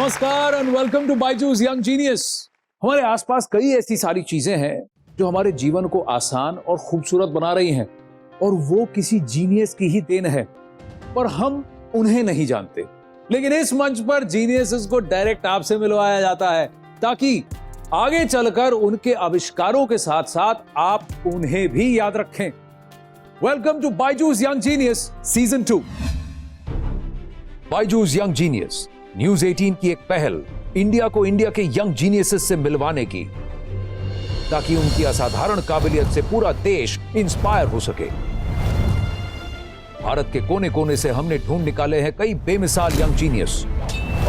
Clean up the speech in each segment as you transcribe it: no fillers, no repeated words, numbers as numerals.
नमस्कार and welcome to Byju's young genius. हमारे आसपास कई ऐसी सारी चीजें हैं जो हमारे जीवन को आसान और खूबसूरत बना रही हैं और वो किसी जीनियस की ही देन है, पर हम उन्हें नहीं जानते। लेकिन इस मंच पर जीनियस को डायरेक्ट आपसे मिलवाया जाता है ताकि आगे चलकर उनके आविष्कारों के साथ साथ आप उन्हें भी याद रखें। Welcome to Byju's young genius season 2। Byju's young genius news 18 की एक पहल इंडिया को इंडिया के यंग जीनियसेस से मिलवाने की, ताकि उनकी असाधारण काबिलियत से पूरा देश इंस्पायर हो सके। भारत के कोने कोने से हमने ढूंढ निकाले हैं कई बेमिसाल यंग जीनियस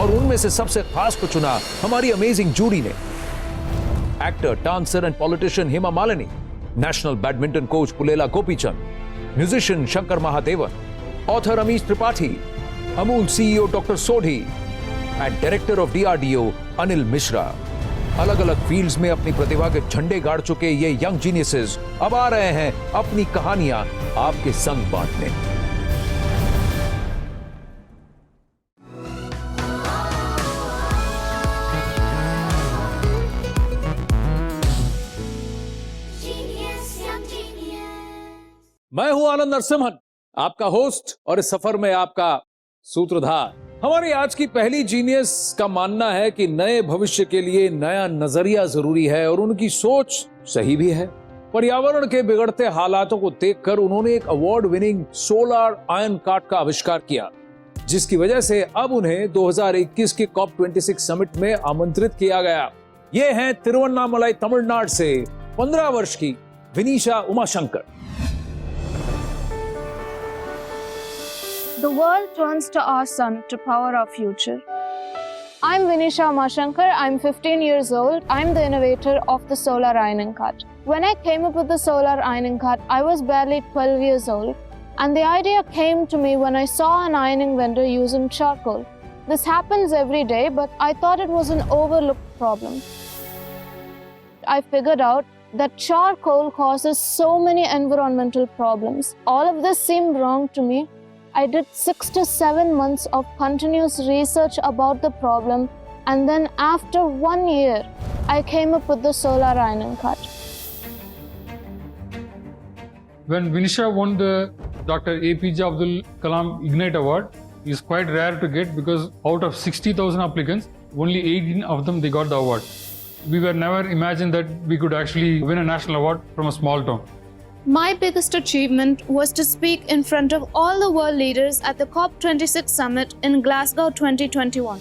और उनमें से सबसे खास को चुना हमारी अमेजिंग जूरी ने। Actor, dancer and politician Hema Malini, national badminton coach Pullela Gopichand, musician Shankar Mahadevan, author Amish Tripathi, Amul CEO doctor Sodhi and director of DRDO Anil Mishra. अलग अलग फील्ड्स में अपनी प्रतिभा के झंडे गाड़ चुके ये यंग जीनियसेस अब आ रहे हैं अपनी कहानियां आपके संग बांटने। मैं हूं आनंद नरसिम्हन, आपका होस्ट और इस सफर में आपका सूत्रधार। हमारी आज की पहली जीनियस का मानना है कि नए भविष्य के लिए नया नजरिया जरूरी है और उनकी सोच सही भी है। पर्यावरण के बिगड़ते हालातों को देखकर उन्होंने एक award winning solar ion cart का आविष्कार किया, जिसकी वजह से अब उन्हें 2021 के COP26 समिट में आमंत्रित किया गया। ये हैं तिरुवन्नामलाई तमिलनाडु से 15 वर्ष की विनीशा Umashankar. The world turns to our sun to power our future. I'm Vanisha Umashankar. I'm 15 years old. I'm the innovator of the solar ironing cart. When I came up with the solar ironing cart, I was barely 12 years old. And the idea came to me when I saw an ironing vendor using charcoal. This happens every day, but I thought it was an overlooked problem. I figured out that charcoal causes so many environmental problems. All of this seemed wrong to me. I did 6 to 7 months of continuous research about the problem, and then after 1 year, I came up with the solar ironing cart. When Vanisha won the Dr. APJ Abdul Kalam Ignite Award, is quite rare to get because out of 60,000 applicants, only 18 of them they got the award. We were never imagined that we could actually win a national award from a small town. My biggest achievement was to speak in front of all the world leaders at the COP26 summit in Glasgow 2021.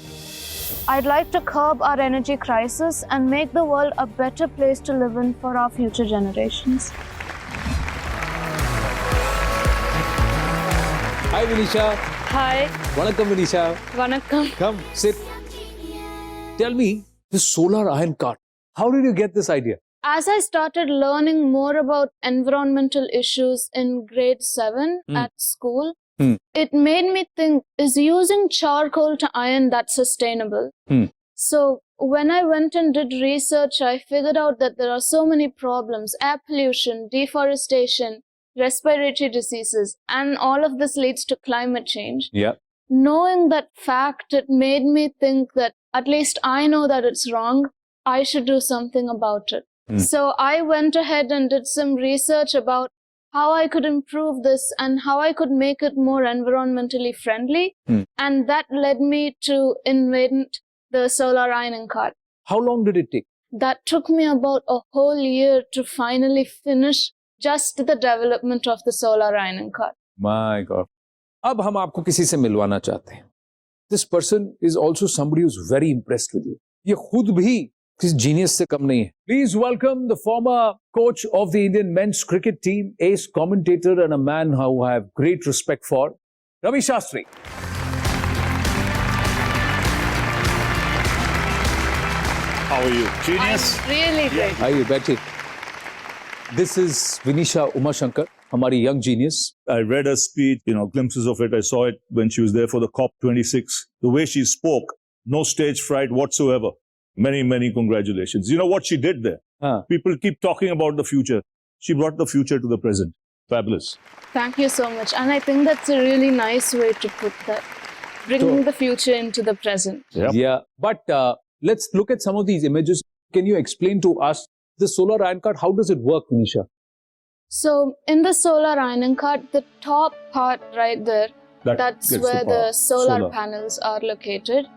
I'd like to curb our energy crisis and make the world a better place to live in for our future generations. Hi Vinisha. Hi. Vanakkam Vinisha. Vanakkam. Come, sit. Tell me, this solar iron cart, how did you get this idea? As I started learning more about environmental issues in grade 7 at school, it made me think, is using charcoal to iron that sustainable? So when I went and did research, I figured out that there are so many problems: air pollution, deforestation, respiratory diseases, and all of this leads to climate change. Yeah. Knowing that fact, it made me think that at least I know that it's wrong. I should do something about it. So I went ahead and did some research about how I could improve this and how I could make it more environmentally friendly. And that led me to invent the solar ironing cart. How long did it take? That took me about a whole year to finally finish just the development of the solar ironing cart. My God. अब हम आपको किसी से मिलवाना चाहते हैं. This person is also somebody who's very impressed with you. ये खुद भी किस जीनियस से कम नहीं है. Please welcome the former coach of the Indian men's cricket team, ace commentator and a man who I have great respect for, Ravi Shastri. How are you? Genius? I'm really great. आइए बैठिए. This is Vanisha Umashankar, हमारी young genius. I read her speech, glimpses of it. I saw it when she was there for the COP26. The way she spoke, no stage fright whatsoever. Many, many congratulations. You know what she did there? People keep talking about the future. She brought the future to the present. Fabulous. Thank you so much. And I think that's a really nice way to put that. bringing the future into the present. Yep. Yeah, but let's look at some of these images. Can you explain to us the solar iron cart? How does it work, Vanisha? So in the solar ironing cart, the top part right there, that's gets where power. the solar panels are located.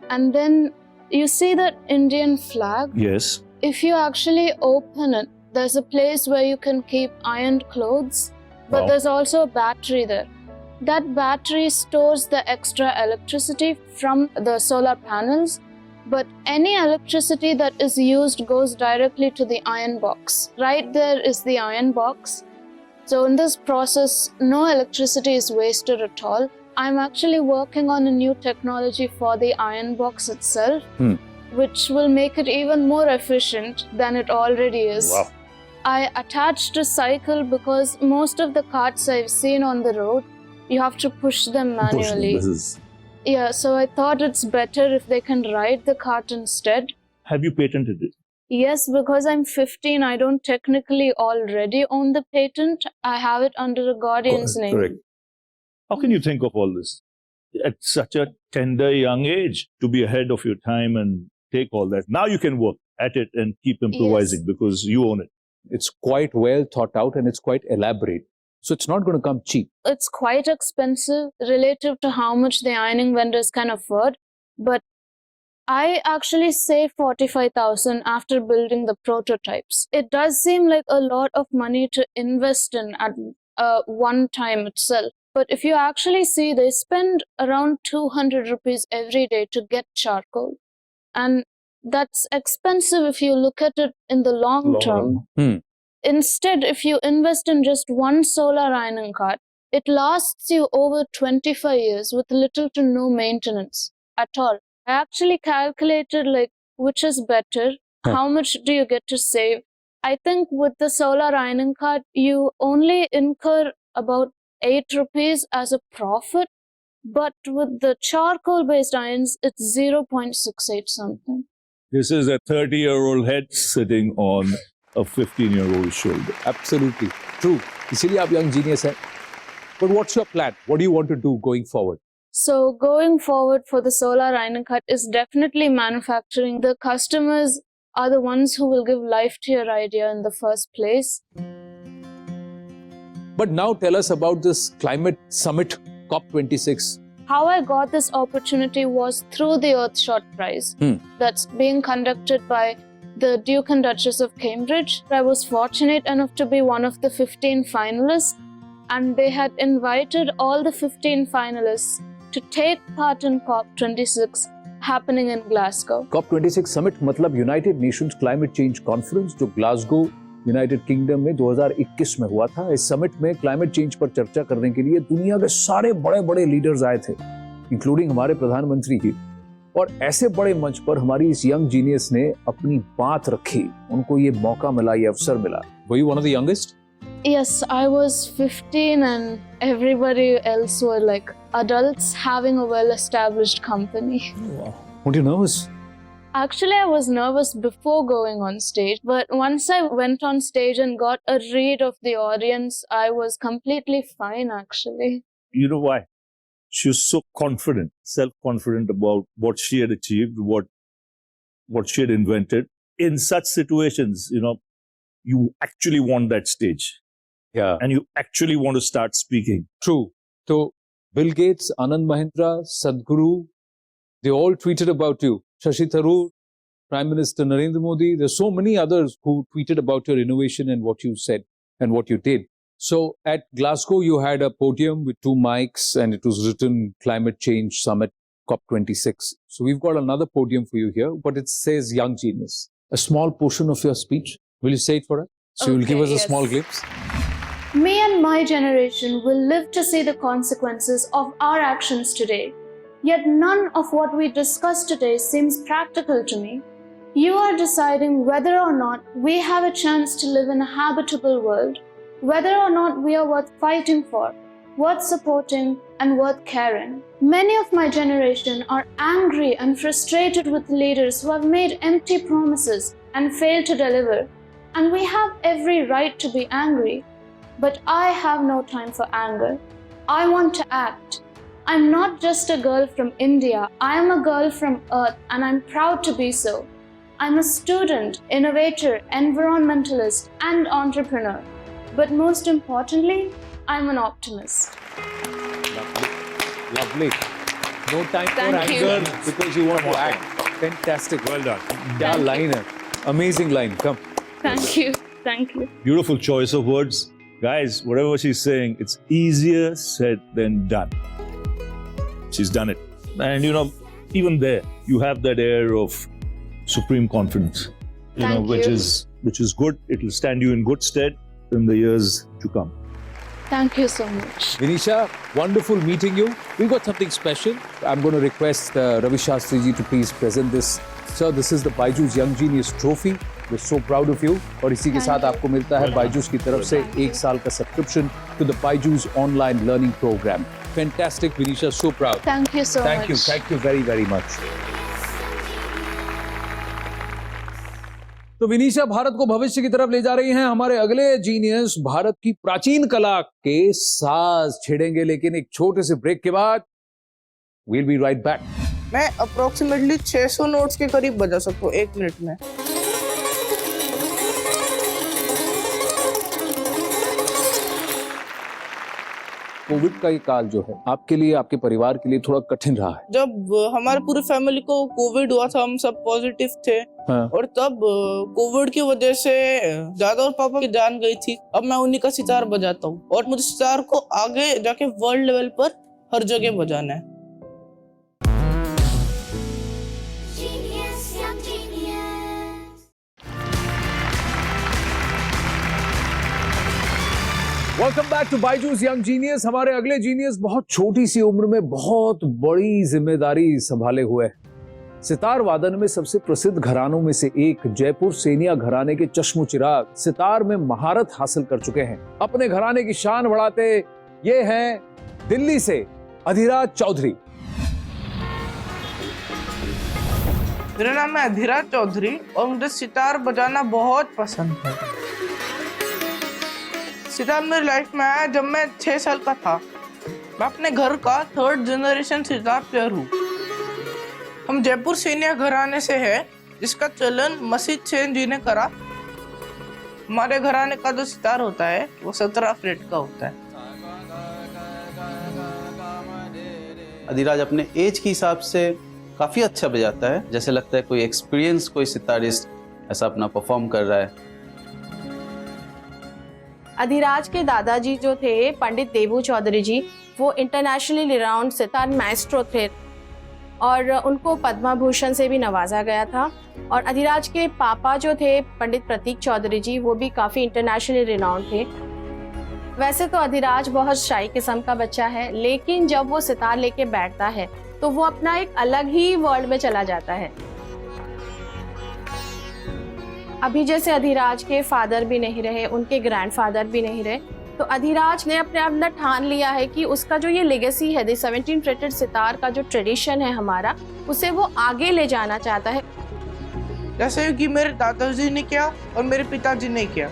And then you see that Indian flag. Yes. If you actually open it, there's a place where you can keep ironed clothes, but Wow. there's also a battery there. That battery stores the extra electricity from the solar panels, but any electricity that is used goes directly to the iron box. Right there is the iron box. So in this process, no electricity is wasted at all. I'm actually working on a new technology for the iron box itself, which will make it even more efficient than it already is. Wow. I attached a cycle because most of the carts I've seen on the road, you have to push them manually. This is. Yeah, so I thought it's better if they can ride the cart instead. Have you patented it? Yes, because I'm 15, I don't technically already own the patent. I have it under a guardian's name. Correct. How can you think of all this at such a tender young age, to be ahead of your time and take all that? Now you can work at it and keep improvising because you own it. It's quite well thought out and it's quite elaborate. So it's not going to come cheap. It's quite expensive relative to how much the ironing vendors can afford. But I actually saved 45,000 after building the prototypes. It does seem like a lot of money to invest in at one time itself. But if you actually see, they spend around 200 rupees every day to get charcoal. And that's expensive if you look at it in the long term. Instead, if you invest in just one solar ironing cart, it lasts you over 25 years with little to no maintenance at all. I actually calculated like which is better, how much do you get to save. I think with the solar ironing cart, you only incur about 8 rupees as a profit, but with the charcoal based irons, it's 0.68 something. This is a 30-year-old head sitting on a 15-year-old shoulder. Absolutely. True. इसीलिए आप young genius हैं. But what's your plan? What do you want to do going forward? So going forward for the solar ironing cart is definitely manufacturing. The customers are the ones who will give life to your idea in the first place. But now tell us about this climate summit, COP26. How I got this opportunity was through the Earthshot Prize that's being conducted by the Duke and Duchess of Cambridge. I was fortunate enough to be one of the 15 finalists, and they had invited all the 15 finalists to take part in COP26 happening in Glasgow. COP26 summit मतलब United Nations Climate Change Conference जो Glasgow United kingdom में 2021 में हुआ था. इस summit में climate change पर चर्चा करने के लिए दुनिया के सारे बड़े-बड़े लीडर्स आए थे, इंक्लूडिंग हमारे प्रधानमंत्री जी. और ऐसे बड़े मंच पर हमारी इस यंग जीनियस ने अपनी बात रखी. उनको ये मौका मिला, ये अवसर मिला. Were you one of the youngest? Yes, I was 15 and everybody else were like adults having a well-established company. Wow. Weren't you nervous? Actually, I was nervous before going on stage, but once I went on stage and got a read of the audience, I was completely fine actually. You know why? She was so confident, self-confident about what she had achieved, what she had invented. In such situations, you actually want that stage. Yeah. And you actually want to start speaking. True. So, Bill Gates, Anand Mahindra, Sadhguru, they all tweeted about you. Shashi Tharoor, Prime Minister Narendra Modi, there's so many others who tweeted about your innovation and what you said and what you did. So at Glasgow, you had a podium with 2 mics and it was written Climate Change Summit COP26. So we've got another podium for you here, but it says Young Genius. A small portion of your speech. Will you say it for us? So you'll give us a small glimpse. Me and my generation will live to see the consequences of our actions today. Yet none of what we discuss today seems practical to me. You are deciding whether or not we have a chance to live in a habitable world, whether or not we are worth fighting for, worth supporting, and worth caring. Many of my generation are angry and frustrated with leaders who have made empty promises and failed to deliver. And we have every right to be angry. But I have no time for anger. I want to act. I'm not just a girl from India, I am a girl from Earth and I'm proud to be so. I'm a student, innovator, environmentalist and entrepreneur. But most importantly, I'm an optimist. Lovely. No time for Thank you. anger because you want to act. Fantastic. Well done. क्या line है? Amazing line. Come. Thank you. Thank you. Beautiful choice of words. Guys, whatever she's saying, it's easier said than done. She's done it. And you know, even there, you have that air of supreme confidence. Which is good. It will stand you in good stead in the years to come. Thank you so much. Vinisha, wonderful meeting you. We've got something special. I'm going to request Ravi Shastri ji to please present this. Sir, this is the Byju's Young Genius Trophy. We're so proud of you. और इसी के साथ आपको मिलता है Byju's की तरफ से 1 साल का subscription to the Byju's online learning program. Fantastic, Vanisha. So proud. Thank you so Thank much. you. Thank you very, very much. तो विनीशा भारत को भविष्य की तरफ ले जा रही हैं। हमारे अगले जीनियस भारत की प्राचीन कला के साज छेड़ेंगे, लेकिन एक छोटे से ब्रेक के बाद we'll be right back. मैं अप्रोक्सीमेटली 600 नोट्स के करीब बजा सकता हूँ 1 मिनट में। कोविड का ये काल जो है आपके लिए, आपके परिवार के लिए थोड़ा कठिन रहा है। जब हमारे पूरी फैमिली को कोविड हुआ था, हम सब पॉजिटिव थे। हाँ। और तब कोविड की वजह से दादा और पापा की जान गई थी। अब मैं उन्हीं का सितार बजाता हूँ और मुझे सितार को आगे जाके वर्ल्ड लेवल पर हर जगह बजाना है। Welcome back to Byju's young genius. हमारे अगले जीनियस बहुत छोटी सी उम्र में बहुत बड़ी जिम्मेदारी संभाले हुए हैं। सितार वादन में सबसे प्रसिद्ध घरानों में से एक जयपुर सेनिया घराने के चश्मो चिराग सितार में महारत हासिल कर चुके हैं। अपने घराने की शान बढ़ाते ये हैं दिल्ली से अधिराज चौधरी। मेरा नाम है अधिराज चौधरी और मुझे सितार बजाना बहुत पसंद है। सितार मेरी लाइफ में आया जब मैं 6 साल का था। मैं अपने घर का 3rd जनरेशन सितार प्लेयर हूँ। हम जयपुर सेनिया घराने से है, जिसका चलन मसीद सेन जी ने करा। हमारे घराने का जो सितार होता है वो 17 फ्रेट का होता है। अधिराज अपने एज के हिसाब से काफ़ी अच्छा बजाता है, जैसे लगता है कोई एक्सपीरियंस कोई सितारिस्ट ऐसा अपना परफॉर्म कर रहा है। अधिराज के दादाजी जो थे पंडित देवू चौधरी जी, वो इंटरनेशनली रिनाउंड सितार माएस्ट्रो थे और उनको पद्म भूषण से भी नवाजा गया था। और अधिराज के पापा जो थे पंडित प्रतीक चौधरी जी, वो भी काफ़ी इंटरनेशनली रिनाउंड थे। वैसे तो अधिराज बहुत शाई किस्म का बच्चा है, लेकिन जब वो सितार लेके बैठता है तो वो अपना एक अलग ही वर्ल्ड में चला जाता है। अभी जैसे अधिराज के फादर भी नहीं रहे, उनके ग्रैंडफादर भी नहीं रहे, तो अधिराज ने अपने अंदर ठान लिया है कि उसका जो ये लेगेसी है, 17 फ्रेटेड सितार का जो ट्रेडिशन है हमारा, उसे वो आगे ले जाना चाहता है। जैसे कि मेरे दादाजी ने किया और मेरे पिताजी ने किया,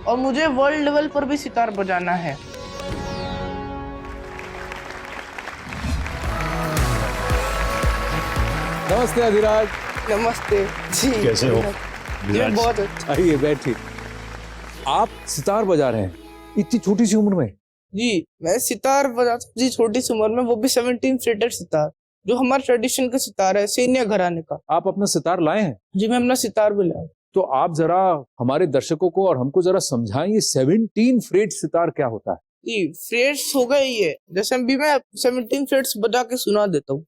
और मुझे वर्ल्ड लेवल पर भी सितार बजाना है। नमस्ते अधिराज। नमस्ते जी। कैसे हो? ये बहुत अच्छा। आइए बैठिए। आप सितार बजा रहे हैं इतनी छोटी सी उम्र में? जी, मैं सितार बजाता हूँ जी छोटी सी उम्र में, वो भी 17 फ्रेटेड सितार, जो हमारे ट्रेडिशन का सितार है, सेनिया घराने का। आप अपना सितार लाए हैं? जी, मैं अपना सितार भी लाया। तो आप जरा हमारे दर्शकों को और हमको जरा समझाएं, ये 17 फ्रेट सितार क्या होता है? जी, फ्रेट्स हो गए ये, जैसे अभी मैं 17 फ्रेट्स बजा के सुना देता हूँ।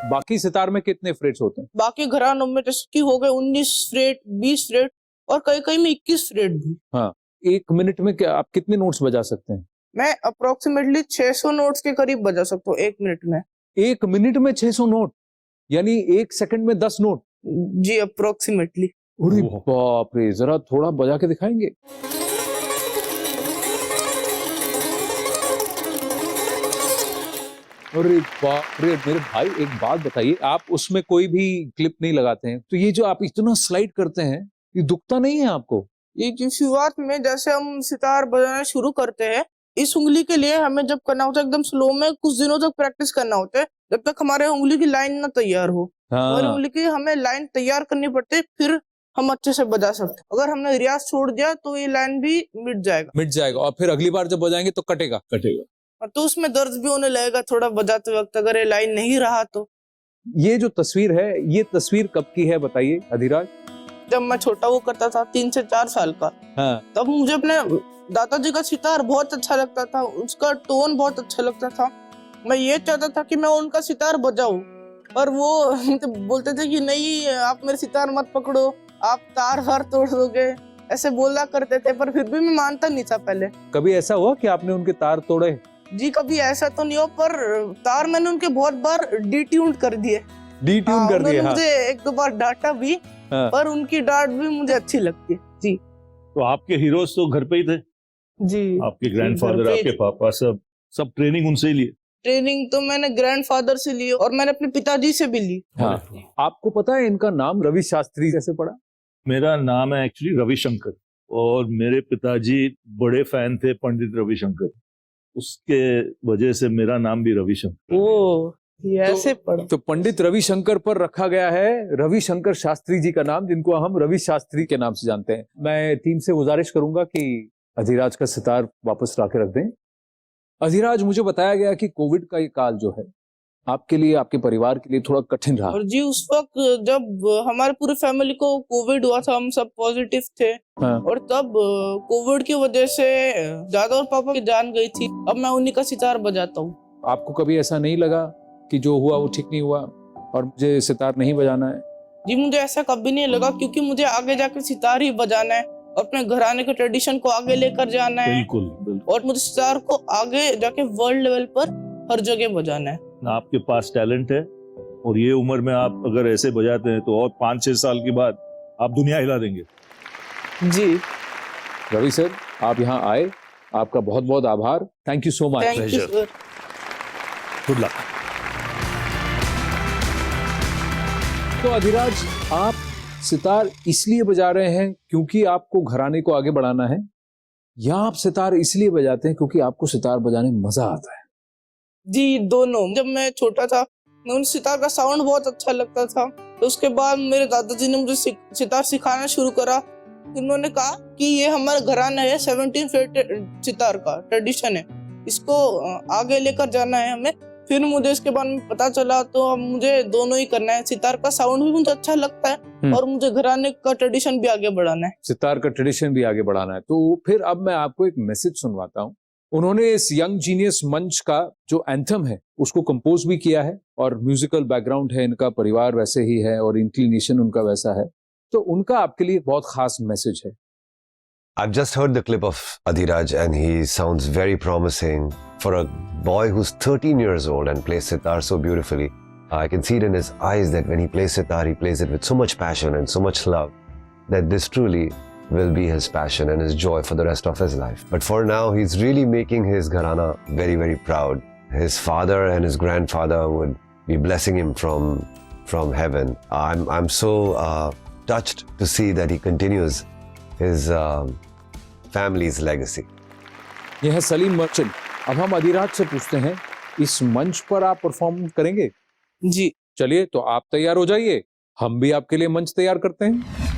बाकी सितार में कितने फ्रेट्स होते हैं? बाकी घरानों में जैसे कि हो गए 19 फ्रेट, 20 फ्रेट और कई में 21 फ्रेट भी। हाँ, 1 मिनट में क्या आप कितने नोट्स बजा सकते हैं? मैं अप्रोक्सीमेटली 600 नोट्स के करीब बजा सकता हूँ 1 मिनट में। 1 मिनट में 600 नोट, यानी 1 सेकंड में 10 नोट? जी, अप्रोक्सीमेटली। अरे बाप रे, जरा थोड़ा बजा के दिखाएंगे? अरे बाप रे, मेरे भाई एक बात बताइए, आप उसमें कोई भी क्लिप नहीं लगाते हैं तो ये जो आप इतना स्लाइड करते हैं, ये दुखता नहीं है आपको? ये की शुरुआत में जैसे हम सितार बजाना शुरू करते हैं, इस उंगली के लिए हमें जब करना होता है एकदम स्लो में, कुछ दिनों तक प्रैक्टिस करना होता है, जब तक हमारे उंगली की लाइन ना तैयार हो। हमारी उंगली की हमें लाइन तैयार करनी पड़ती है, फिर हम अच्छे से बजा सकते हैं। अगर हमने रियाज छोड़ दिया तो ये लाइन भी मिट जाएगा और फिर अगली बार जब बजाएंगे तो कटेगा। तो उसमें दर्द भी होने लगेगा थोड़ा बजाते वक्त, अगर ये लाइन नहीं रहा तो। ये जो तस्वीर है, ये तस्वीर कब की है बताइए अधिराज? जब मैं छोटा वो करता था 3 से 4 साल का, तब मुझे अपने दादाजी का सितार बहुत अच्छा लगता था, उसका टोन बहुत अच्छा लगता था। मैं ये चाहता था कि मैं उनका सितार बजाऊं, और वो बोलते थे कि नहीं आप मेरे सितार मत पकड़ो, आप तार हर तोड़ दोगे, ऐसे बोला करते थे। पर फिर भी मैं मानता नहीं था पहले। कभी ऐसा हुआ कि आपने उनके तार तोड़े? जी कभी ऐसा तो नहीं हो, पर तार मैंने उनके बहुत बार डिट्यून कर दिए। मुझे 1-2 बार डांटा भी, पर उनकी डांट भी मुझे अच्छी लगती है जी। तो आपके हीरोज तो घर पे ही थे जी, आपके ग्रैंडफादर, आपके पापा, सब ट्रेनिंग उनसे ही लिए? ट्रेनिंग तो मैंने ग्रैंडफादर से ली और मैंने अपने पिताजी से भी ली। आपको पता है इनका नाम रवि शास्त्री कैसे पड़ा? मेरा नाम है एक्चुअली रवि शंकर, और मेरे पिताजी बड़े फैन थे पंडित रवि शंकर, उसके वजह से मेरा नाम भी रवि शंकर। ओ, ये ऐसे पड़ा। तो पंडित रवि शंकर पर रखा गया है रवि शंकर शास्त्री जी का नाम, जिनको हम रवि शास्त्री के नाम से जानते हैं। मैं टीम से गुजारिश करूंगा कि अधिराज का सितार वापस ला के रख दें। अधिराज, मुझे बताया गया कि कोविड का ये काल जो है आपके लिए, आपके परिवार के लिए थोड़ा कठिन रहा। और जी उस वक्त जब हमारे पूरी फैमिली को कोविड हुआ था, हम सब पॉजिटिव थे। और तब कोविड की वजह से दादा और पापा की जान गई थी। अब मैं उन्हीं का सितार बजाता हूँ। आपको कभी ऐसा नहीं लगा कि जो हुआ वो ठीक नहीं हुआ और मुझे सितार नहीं बजाना है? जी मुझे ऐसा कभी नहीं लगा, क्योंकि मुझे आगे जाकर सितार ही बजाना है, अपने घराने के ट्रेडिशन को आगे लेकर जाना है। बिल्कुल। और मुझे सितार को आगे जाके वर्ल्ड लेवल पर हर जगह बजाना है। आपके पास टैलेंट है, और ये उम्र में आप अगर ऐसे बजाते हैं तो और 5-6 साल के बाद आप दुनिया हिला देंगे। जी रवि सर, आप यहाँ आए, आपका बहुत बहुत आभार। Thank you so much. Thank you sir. Good luck. तो अधिराज, आप सितार इसलिए बजा रहे हैं क्योंकि आपको घराने को आगे बढ़ाना है, या आप सितार इसलिए बजाते हैं क्योंकि आपको सितार बजाने में मजा आता है? जी दोनों। जब मैं छोटा था, मैं उन सितार का साउंड बहुत अच्छा लगता था, तो उसके बाद मेरे दादाजी ने मुझे सितार सिखाना शुरू करा। उन्होंने कहा कि ये हमारा घराना है, 17 फ्रेट सितार का ट्रेडिशन है, इसको आगे लेकर जाना है हमें। फिर मुझे इसके बारे में पता चला, तो अब मुझे दोनों ही करना है। सितार का साउंड भी मुझे अच्छा लगता है और मुझे घराने का ट्रेडिशन भी आगे बढ़ाना है। सितार का ट्रेडिशन भी आगे बढ़ाना है। तो फिर अब मैं आपको एक मैसेज सुनवाता हूँ। उन्होंने इस यंग जीनियस मंच का जो एंथम है उसको कंपोज भी किया है, और म्यूजिकल बैकग्राउंड है, इनका परिवार वैसे ही है और इंक्लिनेशन उनका वैसा है, तो उनका आपके लिए बहुत खास मैसेज है। I've just heard the clip of Adhiraj and he sounds very promising. For a boy who's 13 years old and plays sitar so beautifully, I can see it in his eyes that when he plays sitar, he plays it with so much passion and so much love that this truly will be his passion and his joy for the rest of his life. But for now, he's really making his gharana very, very proud. His father and his grandfather would be blessing him from heaven. I'm so touched to see that he continues his family's legacy. यह है Salim merchant. अब हम अधिराज से पूछते हैं, इस मंच पर आप परफॉर्म करेंगे? जी चलिए, तो आप तैयार हो जाइए, हम भी आपके लिए मंच तैयार करते हैं।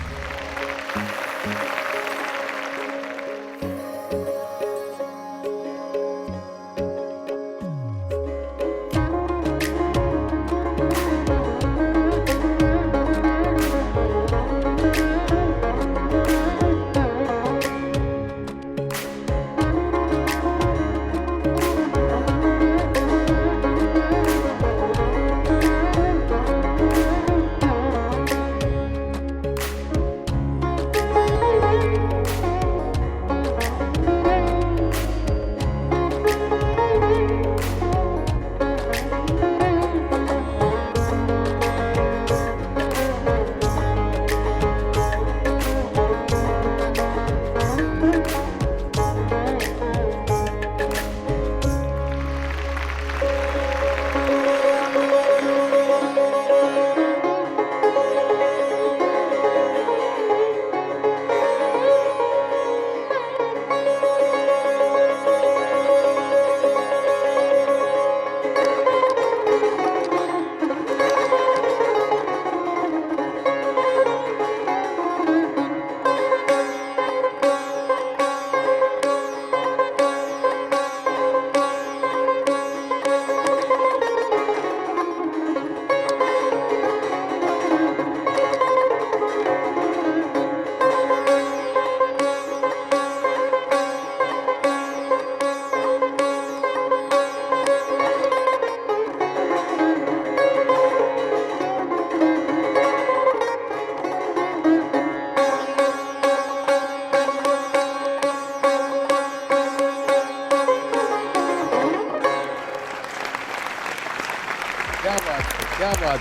क्या बात,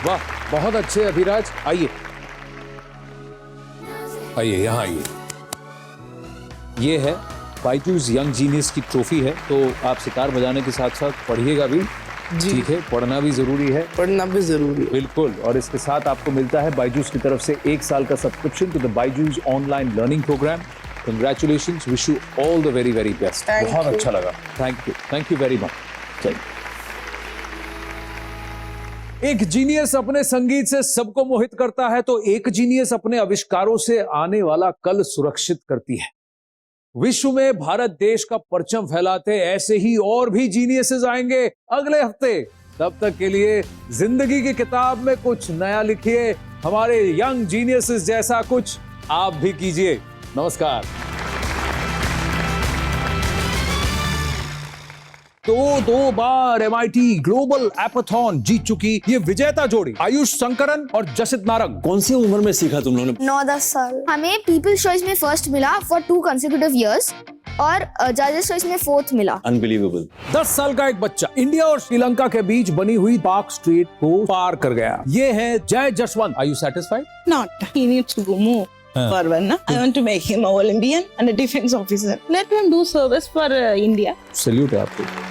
वाह, बहुत अच्छे अभिराज। आइए आइए, यहाँ आइए। ये है बायजूस यंग जीनियस की ट्रॉफी है, तो आप सितार बजाने के साथ साथ पढ़िएगा भी, ठीक है, पढ़ना भी जरूरी है, पढ़ना भी जरूरी है, बिल्कुल। और इसके साथ आपको मिलता है बायजूस की तरफ से 1 साल का subscription to the Byju's online learning programme. Congratulations, wish you all the very very best. बहुत अच्छा लगा, थैंक यू वेरी मच। चलिए, एक जीनियस अपने संगीत से सबको मोहित करता है, तो एक जीनियस अपने आविष्कारों से आने वाला कल सुरक्षित करती है। विश्व में भारत देश का परचम फैलाते ऐसे ही और भी जीनियसेस आएंगे अगले हफ्ते। तब तक के लिए जिंदगी की किताब में कुछ नया लिखिए, हमारे यंग जीनियसेस जैसा कुछ आप भी कीजिए। नमस्कार। दो बार MIT ग्लोबल एपाथॉन जीत चुकी ये विजेता जोड़ी आयुष शंकरन और जसित नारंग। कौन सी उम्र में सीखा तुम लोगों ने? 9-10 साल। हमें पीपल्स चॉइस में फर्स्ट मिला फॉर 2 consecutive years और जजेस चॉइस में 4th मिला। अनबिलीवेबल। 10 साल का एक बच्चा इंडिया और श्रीलंका के बीच बनी हुई पार्क स्ट्रीट को पार कर गया। ये है Jai Jaswant. Are you satisfied? Not. He needs to go more forward. No? I want to make him an Olympian and a defense officer. Let him do service for India. Salute है आपको।